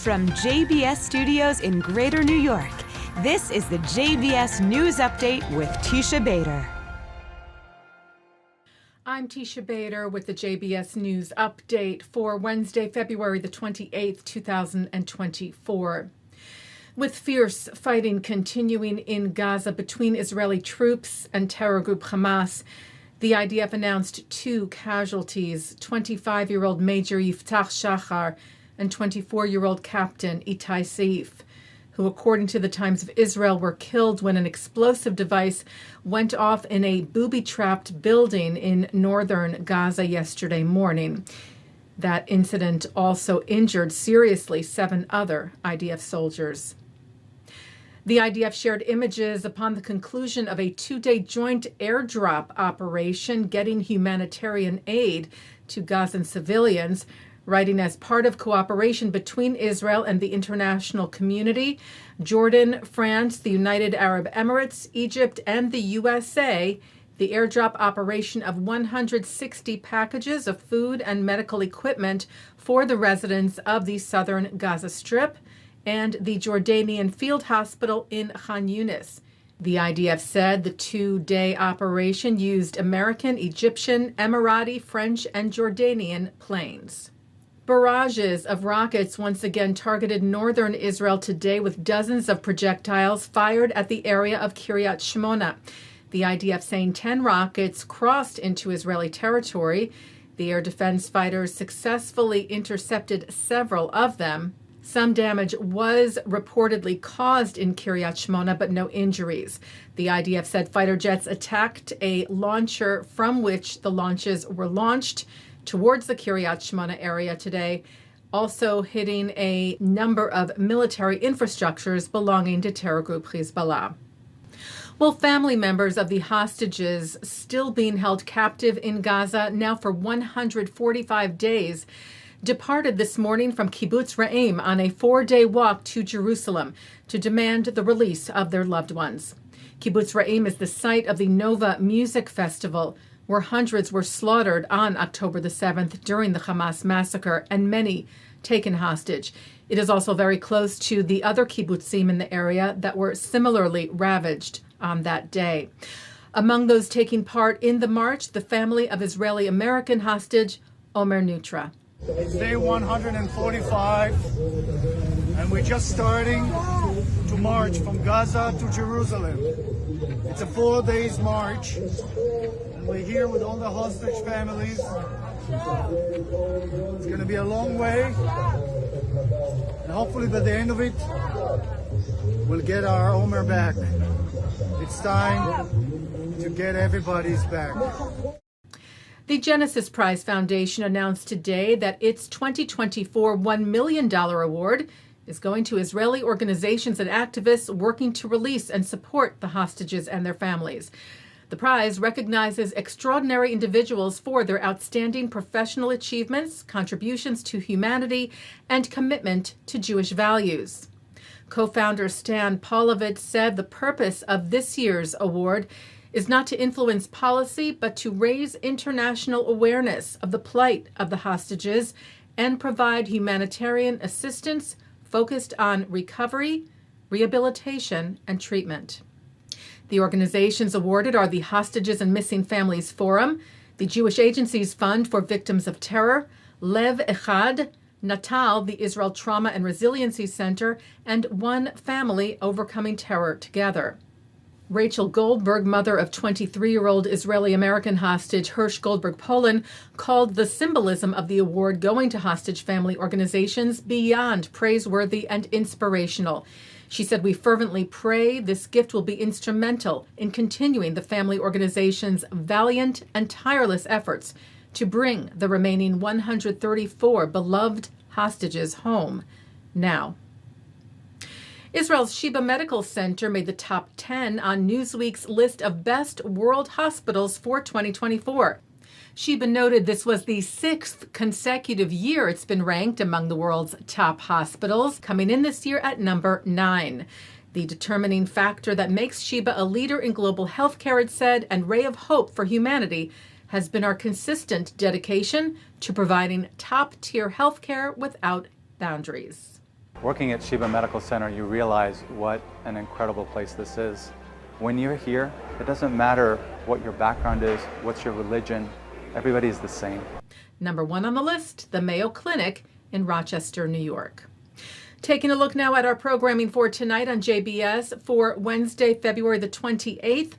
From JBS Studios in Greater New York, this is the JBS News Update with Teisha Bader. I'm Teisha Bader with the JBS News Update for Wednesday, February the 28th, 2024. With fierce fighting continuing in Gaza between Israeli troops and terror group Hamas, the IDF announced 2 casualties, 25-year-old Major Yiftach Shachar and 24-year-old Captain Itai Seif, who, according to the Times of Israel, were killed when an explosive device went off in a booby-trapped building in northern Gaza yesterday morning. That incident also injured seriously 7 other IDF soldiers. The IDF shared images upon the conclusion of a 2-day joint airdrop operation getting humanitarian aid to Gazan civilians, writing as part of cooperation between Israel and the international community, Jordan, France, the United Arab Emirates, Egypt, and the USA, the airdrop operation of 160 packages of food and medical equipment for the residents of the southern Gaza Strip and the Jordanian Field Hospital in Khan Yunis. The IDF said the 2-day operation used American, Egyptian, Emirati, French, and Jordanian planes. Barrages of rockets once again targeted northern Israel today with dozens of projectiles fired at the area of Kiryat Shmona. The IDF saying 10 rockets crossed into Israeli territory. The air defense fighters successfully intercepted several of them. Some damage was reportedly caused in Kiryat Shmona, but no injuries. The IDF said fighter jets attacked a launcher from which the launches were launched towards the Kiryat Shmona area today, also hitting a number of military infrastructures belonging to terror group Hezbollah. Well, family members of the hostages still being held captive in Gaza now for 145 days departed this morning from Kibbutz Re'im on a 4-day walk to Jerusalem to demand the release of their loved ones. Kibbutz Re'im is the site of the Nova Music Festival, where hundreds were slaughtered on October the 7th during the Hamas massacre and many taken hostage. It is also very close to the other kibbutzim in the area that were similarly ravaged on that day. Among those taking part in the march, the family of Israeli-American hostage Omer Nutra. It's day 145, and we're just starting to march from Gaza to Jerusalem. It's a 4-day march. We're here with all the hostage families. It's going to be a long way. And hopefully by the end of it, we'll get our Omer back. It's time to get everybody's back. The Genesis Prize Foundation announced today that its 2024 $1 million award is going to Israeli organizations and activists working to release and support the hostages and their families. The prize recognizes extraordinary individuals for their outstanding professional achievements, contributions to humanity, and commitment to Jewish values. Co-founder Stan Polovitz said the purpose of this year's award is not to influence policy, but to raise international awareness of the plight of the hostages and provide humanitarian assistance focused on recovery, rehabilitation, and treatment. The organizations awarded are the Hostages and Missing Families Forum, the Jewish Agency's Fund for Victims of Terror, Lev Echad, Natal, the Israel Trauma and Resiliency Center, and One Family Overcoming Terror Together. Rachel Goldberg, mother of 23-year-old Israeli-American hostage Hirsch Goldberg-Polin, called the symbolism of the award going to hostage family organizations beyond praiseworthy and inspirational. She said, "We fervently pray this gift will be instrumental in continuing the family organization's valiant and tireless efforts to bring the remaining 134 beloved hostages home now." Israel's Sheba Medical Center made the top 10 on Newsweek's list of best world hospitals for 2024. Sheba noted this was the 6th consecutive year it's been ranked among the world's top hospitals, coming in this year at number 9. The determining factor that makes Sheba a leader in global healthcare, it said, and ray of hope for humanity, has been our consistent dedication to providing top-tier healthcare without boundaries. Working at Sheba Medical Center, you realize what an incredible place this is. When you're here, it doesn't matter what your background is, what's your religion, everybody's the same. Number 1 on the list, the Mayo Clinic in Rochester, New York. Taking a look now at our programming for tonight on JBS for Wednesday, February the 28th.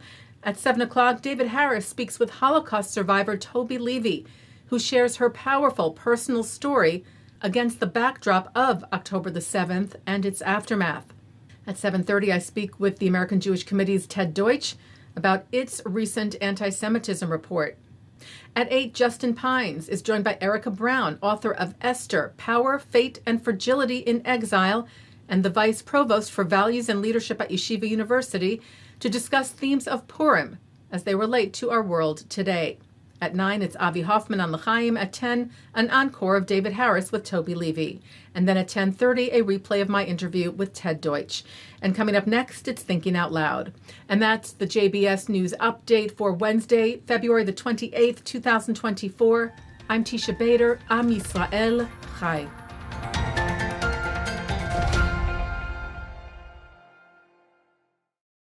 At 7 o'clock, David Harris speaks with Holocaust survivor Toby Levy, who shares her powerful personal story against the backdrop of October the 7th and its aftermath. At 7:30, I speak with the American Jewish Committee's Ted Duetch about its recent antisemitism report. At 8, Justin Pines is joined by Erica Brown, author of Esther, Power, Fate, and Fragility in Exile, and the Vice Provost for Values and Leadership at Yeshiva University, to discuss themes of Purim as they relate to our world today. At 9, it's Avi Hoffman on L'chaim. At 10, an encore of David Harris with Toby Levy. And then at 10:30, a replay of my interview with Ted Duetch. And coming up next, it's Thinking Out Loud. And that's the JBS News Update for Wednesday, February the 28th, 2024. I'm Teisha Bader. Am Yisrael Chai.